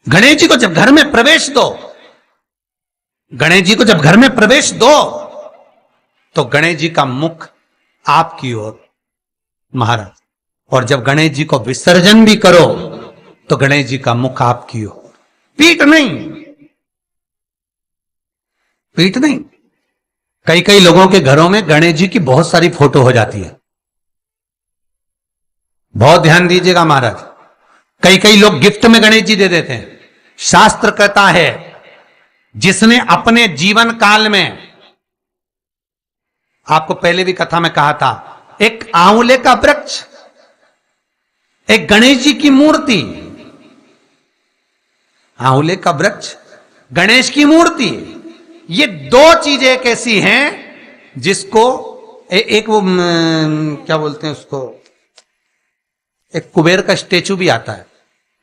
गणेश जी को जब घर में प्रवेश दो, गणेश जी को जब घर में प्रवेश दो तो गणेश जी का मुख आपकी ओर महाराज, और जब गणेश जी को विसर्जन भी करो तो गणेश जी का मुख आपकी ओर, पीठ नहीं, पीठ नहीं। कई कई लोगों के घरों में गणेश जी की बहुत सारी फोटो हो जाती है, बहुत ध्यान दीजिएगा महाराज। कई कई लोग गिफ्ट में गणेश जी दे देते हैं। शास्त्र कहता है जिसने अपने जीवन काल में, आपको पहले भी कथा में कहा था, एक आंवले का वृक्ष, एक गणेश जी की मूर्ति, आंवले का वृक्ष, गणेश की मूर्ति, ये दो चीजें एक ऐसी हैं जिसको एक वो क्या बोलते हैं उसको, एक कुबेर का स्टेचू भी आता है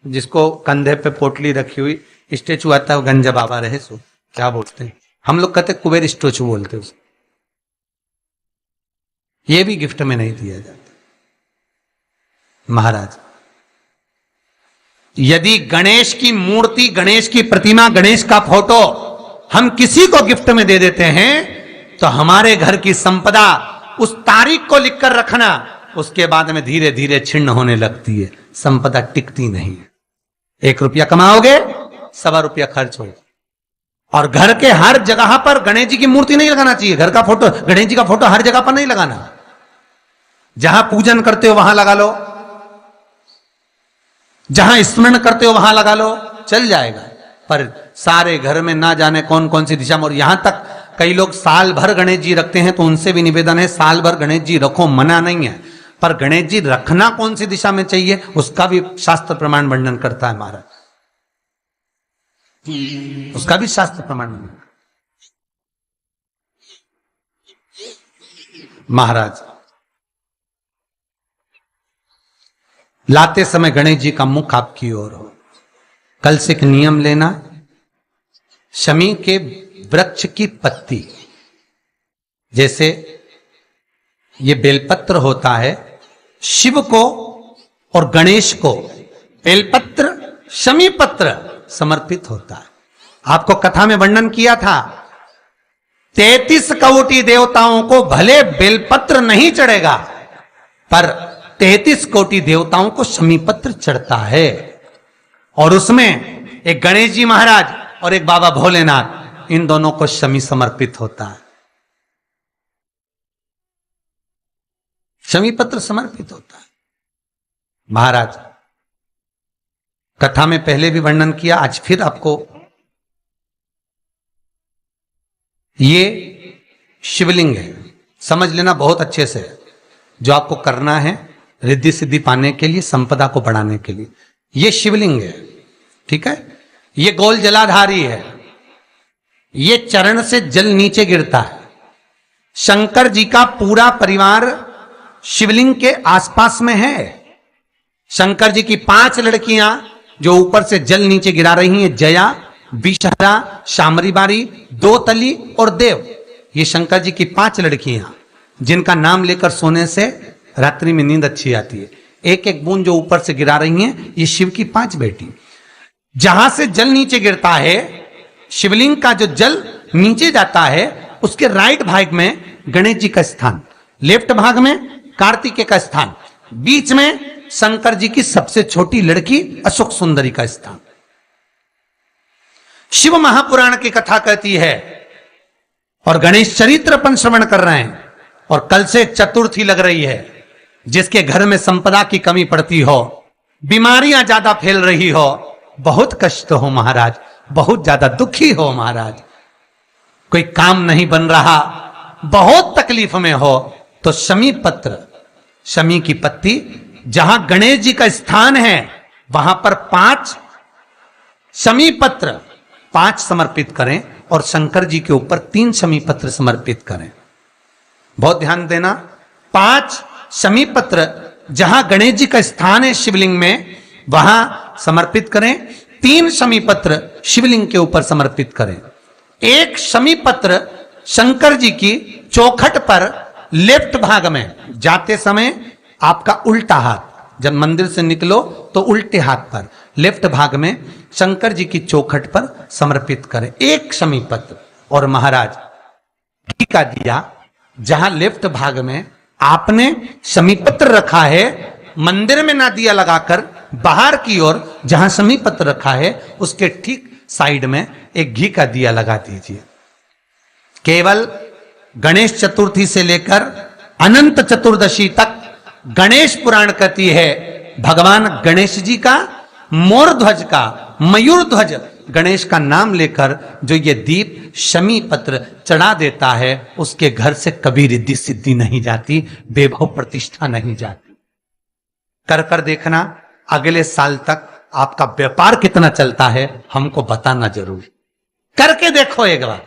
जिसको कंधे पे पोटली रखी हुई स्टेचू आता है, वो गंजा बाबा रहे सो क्या बोलते हैं, हम लोग कहते कुबेर स्टेचू बोलते उसको। ये भी गिफ्ट में नहीं दिया जाता महाराज। यदि गणेश की मूर्ति, गणेश की प्रतिमा, गणेश का फोटो हम किसी को गिफ्ट में दे देते हैं तो हमारे घर की संपदा उस तारीख को लिखकर रखना, उसके बाद में धीरे धीरे छिन्न होने लगती है, संपदा टिकती नहीं है। 1 रुपया कमाओगे, 1.25 रुपया खर्च होगा। और घर के हर जगह पर गणेश जी की मूर्ति नहीं लगाना चाहिए, घर का फोटो, गणेश जी का फोटो हर जगह पर नहीं लगाना। जहां पूजन करते हो वहां लगा लो, जहां स्मरण करते हो वहां लगा लो, चल जाएगा। पर सारे घर में ना जाने कौन कौन सी दिशा में, और यहां तक कई लोग साल भर गणेश जी रखते हैं, तो उनसे भी निवेदन है साल भर गणेश जी रखो, मना नहीं है, पर गणेश जी रखना कौन सी दिशा में चाहिए उसका भी शास्त्र प्रमाण वर्णन करता है महाराज, उसका भी शास्त्र प्रमाण महाराज। लाते समय गणेश जी का मुख आपकी ओर हो। कल से एक नियम लेना, शमी के वृक्ष की पत्ती, जैसे ये बेलपत्र होता है, शिव को और गणेश को बेलपत्र, शमी पत्र समर्पित होता है। आपको कथा में वर्णन किया था 33 कोटि देवताओं को भले बेलपत्र नहीं चढ़ेगा, पर 33 कोटि देवताओं को शमी पत्र चढ़ता है। और उसमें एक गणेश जी महाराज और एक बाबा भोलेनाथ, इन दोनों को शमी समर्पित होता है, शमी पत्र समर्पित होता है महाराज। कथा में पहले भी वर्णन किया, आज फिर आपको, ये शिवलिंग है, समझ लेना बहुत अच्छे से, जो आपको करना है रिद्धि सिद्धि पाने के लिए, संपदा को बढ़ाने के लिए। ये शिवलिंग है, ठीक है, ये गोल जलाधारी है, ये चरण से जल नीचे गिरता है। शंकर जी का पूरा परिवार शिवलिंग के आसपास में है। शंकर जी की 5 लड़कियां जो ऊपर से जल नीचे गिरा रही हैं, जया, विषहरा, शामरी बारी, दोतली और देव, ये शंकर जी की 5 लड़कियां जिनका नाम लेकर सोने से रात्रि में नींद अच्छी आती है। एक एक बूंद जो ऊपर से गिरा रही हैं, ये शिव की 5 बेटी। जहां से जल नीचे गिरता है, शिवलिंग का जो जल नीचे जाता है, उसके राइट भाग में गणेश जी का स्थान, लेफ्ट भाग में कार्तिकेय का स्थान, बीच में शंकर जी की सबसे छोटी लड़की अशोक सुंदरी का स्थान। शिव महापुराण की कथा कहती है, और गणेश चरित्र अपन श्रवण कर रहे हैं, और कल से चतुर्थी लग रही है। जिसके घर में संपदा की कमी पड़ती हो, बीमारियां ज्यादा फैल रही हो, बहुत कष्ट हो महाराज, बहुत ज्यादा दुखी हो महाराज, कोई काम नहीं बन रहा, बहुत तकलीफ में हो, तो शमी पत्र, शमी की पत्ती, जहां गणेश जी का स्थान है वहां पर 5 शमी पत्र 5 समर्पित करें, और शंकर जी के ऊपर 3 शमी पत्र समर्पित करें। बहुत ध्यान देना, 5 शमी पत्र जहां गणेश जी का स्थान है शिवलिंग में, वहां समर्पित करें। 3 शमी पत्र शिवलिंग के ऊपर समर्पित करें। 1 शमी पत्र शंकर जी की चौखट पर लेफ्ट भाग में, जाते समय आपका उल्टा हाथ, जब मंदिर से निकलो तो उल्टे हाथ पर, लेफ्ट भाग में शंकर जी की चौखट पर समर्पित करें, एक शमी पत्र। और महाराज घी का दिया जहां लेफ्ट भाग में आपने शमी पत्र रखा है, मंदिर में ना दिया लगाकर बाहर की ओर जहां शमी पत्र रखा है उसके ठीक साइड में एक घी का दिया लगा दीजिए। केवल गणेश चतुर्थी से लेकर अनंत चतुर्दशी तक गणेश पुराण कहती है भगवान गणेश जी का, मोर ध्वज का, मयूर ध्वज गणेश का नाम लेकर जो ये दीप शमी पत्र चढ़ा देता है उसके घर से कभी रिद्धि सिद्धि नहीं जाती, वैभव प्रतिष्ठा नहीं जाती। कर देखना अगले साल तक आपका व्यापार कितना चलता है हमको बताना जरूर, करके देखो एक बार।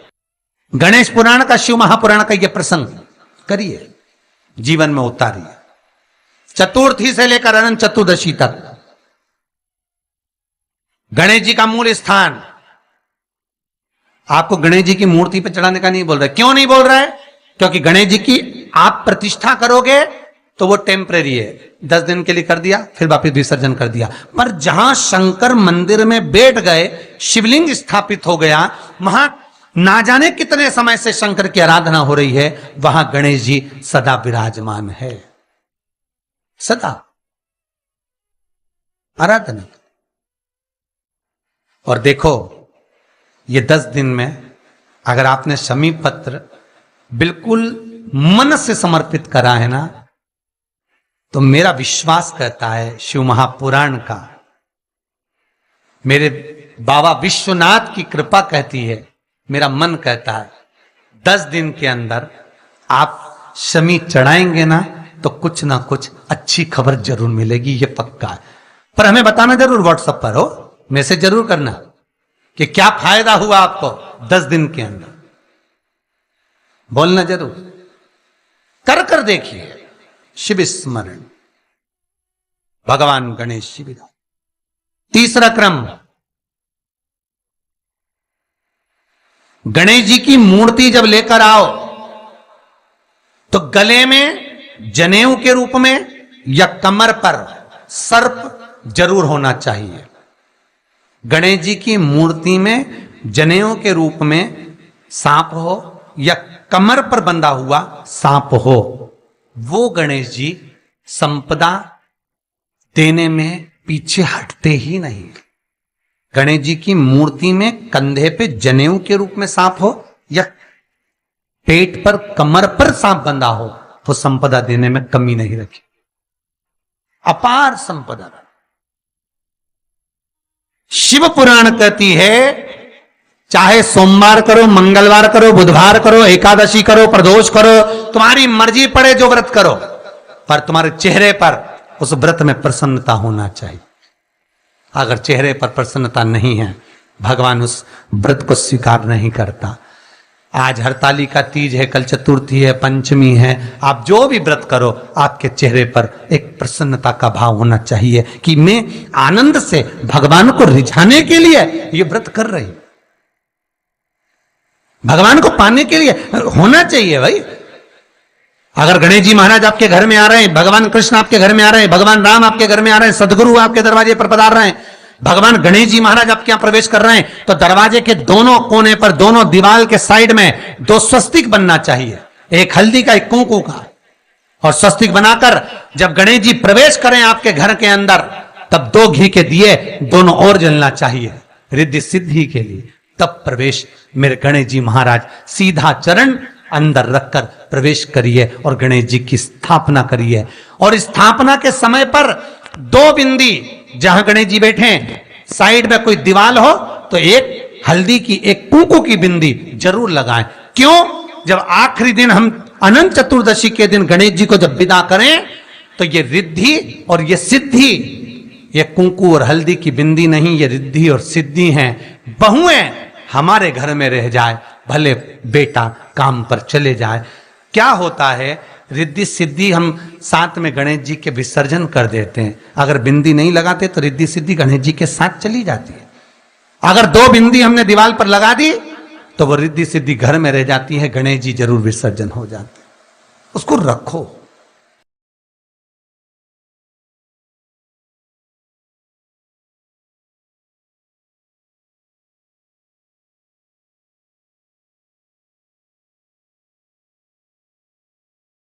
गणेश पुराण का, शिव महापुराण का यह प्रसंग करिए, जीवन में उतारिए। चतुर्थी से लेकर अनंत चतुर्दशी तक गणेश जी का मूल स्थान, आपको गणेश जी की मूर्ति पर चढ़ाने का नहीं बोल रहा है। क्यों नहीं बोल रहा है? क्योंकि गणेश जी की आप प्रतिष्ठा करोगे तो वो टेम्परेरी है, 10 दिन के लिए कर दिया फिर वापस विसर्जन कर दिया। पर जहां शंकर मंदिर में बैठ गए, शिवलिंग स्थापित हो गया, वहां ना जाने कितने समय से शंकर की आराधना हो रही है, वहां गणेश जी सदा विराजमान है, सदा आराधना। और देखो ये 10 दिन में अगर आपने शमी पत्र बिल्कुल मन से समर्पित करा है ना, तो मेरा विश्वास कहता है शिव महापुराण का, मेरे बाबा विश्वनाथ की कृपा कहती है, मेरा मन कहता है 10 दिन के अंदर आप शमी चढ़ाएंगे ना तो कुछ ना कुछ अच्छी खबर जरूर मिलेगी, ये पक्का है। पर हमें बताना जरूर, व्हाट्सएप पर हो, मैसेज जरूर करना कि क्या फायदा हुआ आपको 10 दिन के अंदर, बोलना जरूर, कर देखिए। शिव स्मरण, भगवान गणेश शिव। तीसरा क्रम, गणेश जी की मूर्ति जब लेकर आओ तो गले में जनेऊ के रूप में या कमर पर सर्प जरूर होना चाहिए। गणेश जी की मूर्ति में जनेऊ के रूप में सांप हो या कमर पर बंधा हुआ सांप हो, वो गणेश जी संपदा देने में पीछे हटते ही नहीं। गणेश जी की मूर्ति में कंधे पे जनेऊ के रूप में सांप हो या पेट पर, कमर पर सांप बंधा हो, वो संपदा देने में कमी नहीं रखी, अपार संपदा। शिव पुराण कहती है चाहे सोमवार करो, मंगलवार करो, बुधवार करो, एकादशी करो, प्रदोष करो, तुम्हारी मर्जी पड़े जो व्रत करो, पर तुम्हारे चेहरे पर उस व्रत में प्रसन्नता होना चाहिए। अगर चेहरे पर प्रसन्नता नहीं है, भगवान उस व्रत को स्वीकार नहीं करता। आज हरतालिका तीज है, कल चतुर्थी है, पंचमी है, आप जो भी व्रत करो आपके चेहरे पर एक प्रसन्नता का भाव होना चाहिए कि मैं आनंद से भगवान को रिझाने के लिए ये व्रत कर रही, भगवान को पाने के लिए होना चाहिए भाई। अगर गणेश जी महाराज आपके घर में आ रहे हैं, भगवान कृष्ण आपके घर में आ रहे हैं, भगवान राम आपके घर में आ रहे हैं, सदगुरु आपके दरवाजे पर पधार रहे हैं, भगवान गणेश जी महाराज आपके यहां प्रवेश कर रहे हैं, तो दरवाजे के दोनों कोने पर, दोनों दीवार के साइड में 2 स्वस्तिक बनना चाहिए, एक हल्दी का, एक कुंकू का। और स्वस्तिक बनाकर जब गणेश जी प्रवेश करें आपके घर के अंदर, तब 2 घी के दिए दोनों ओर जलना चाहिए रिद्धि सिद्धि के लिए। तब प्रवेश मेरे गणेश जी महाराज, सीधा चरण अंदर रखकर प्रवेश करिए और गणेश जी की स्थापना करिए। और स्थापना के समय पर 2 बिंदी, जहां गणेश जी बैठे साइड में कोई दीवार हो तो एक हल्दी की, एक कुंकू की बिंदी जरूर लगाएं। क्यों? जब आखिरी दिन हम अनंत चतुर्दशी के दिन गणेश जी को जब विदा करें तो ये रिद्धि और ये सिद्धि, ये कुंकू और हल्दी की बिंदी नहीं, ये रिद्धि और सिद्धि हैं। बहुएं हमारे घर में रह जाए, भले बेटा काम पर चले जाए। क्या होता है, रिद्धि सिद्धि हम साथ में गणेश जी के विसर्जन कर देते हैं। अगर बिंदी नहीं लगाते तो रिद्धि सिद्धि गणेश जी के साथ चली जाती है। अगर 2 बिंदी हमने दीवार पर लगा दी तो वो रिद्धि सिद्धि घर में रह जाती है, गणेश जी जरूर विसर्जन हो जाते हैं। उसको रखो।